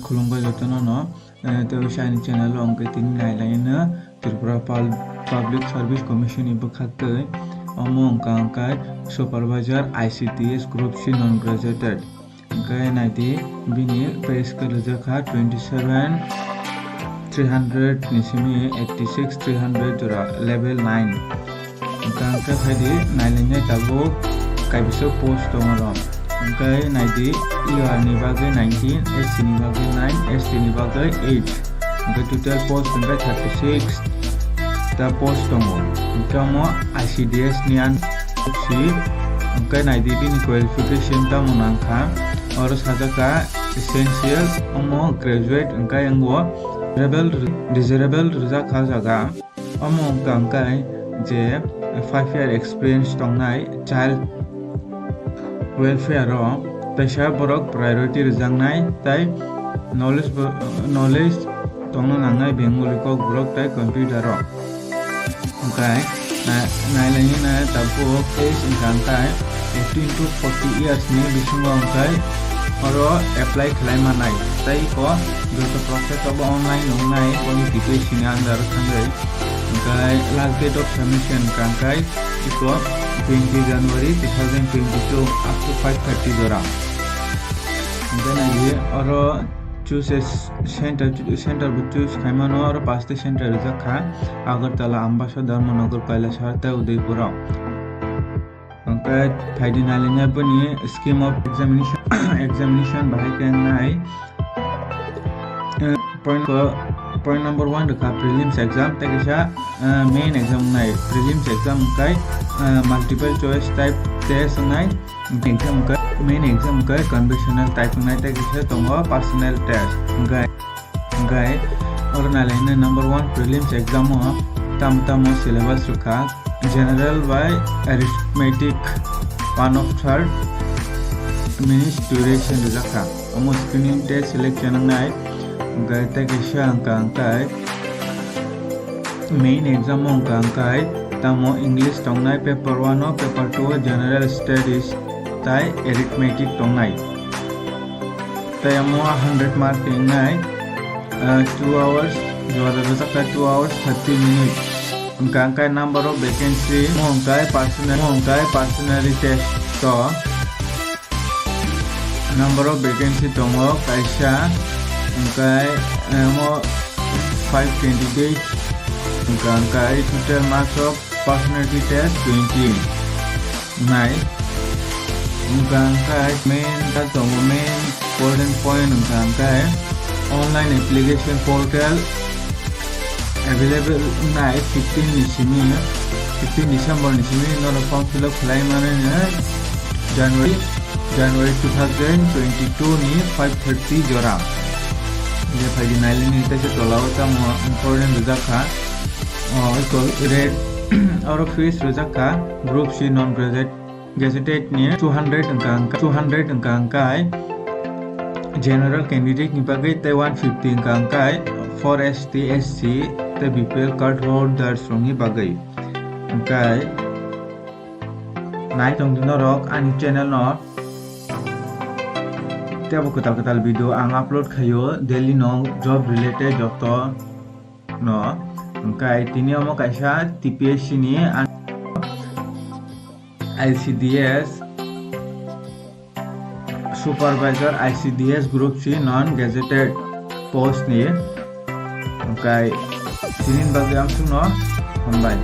khulungba jotono no te shani channel ongke tin nailaina Tripura Public Service Commission ibo khaktoi omo ongkai supervisor ICTS group C non graduated ongkai naidi bini pay scale jakha 27 300 nisimi 86 300 jora level 9 ongkai phadi nailanya tabo kaibiso post tomoro ongkai naidi ER ni bagai 19 SC ni bagai 9 ST ni bagai 8 ongkai total post ongkai 36 ta post tongo ongkai mo ICDS ni an si ongkai naidi bini qualification ta monangkha oro sajaka essential omo graduate ongkai anggo desirable rizakha jaga omo ongkai je 5 year experience tongnai child welfare ro pesha borok priority rijangnai tai knowledge tongno nangai bengali ko borok tai computer ro ongkai nailani na tapo age ingkai 18 to 40 years ni bisungo ongkai oro apply khlai manai tai ko joto process of online ongai qualification under khangai ongkai last date of submission kangkai iko 20 January 2022 up to 5:30 jora then ye oro choose center but choose khaimano oro paste center jakha Agartala Ambassador Monogur Kailasar ta Udaipura ongkai phaidi nalina pani scheme of examination bahai kenai point number 1 dekha prelims exam tekisa main exam nai prelims exam kai multiple choice type test nai exam kai main exam kai conventional type nai tekisa tongo personal test ngai or nalaina number 1 prelims exam ho tam syllabus rukha general by arithmetic 1/3 minutes duration rukha omo screening test selection nai gai tekisa angkai main exam angkai tamo English tongnai paper 1 paper 2 general studies tai arithmetic tongnai tai amo 100 mark ngai 2 hours jora rajaka 2 hours 30 minutes angkai number of vacancy angkai personality test to number of vacancy tongo kaisa angkai amo 5 candidates angkai total marks of personality test 20 nai angkai main golden point angkai online application portal available nai 15 December nisimi no form fill up khlai mane January 2022 ni 5:30 jora je phaidi nailini tese tolao ta mo important rujaka iko red oro fees rujaka group C non gazetted ni 200 angkai general candidate ni bagai te 150 angkai for ST SC te BPL card holders ni bagai angkai nai tong dinorok ani channel no tebo ketal video ang upload khayo daily no job related joto no angkai tini omo kaisa TPSC ni ICDS supervisor ICDS group C non gazetted post ni angkai tinin bagi amsung no hambai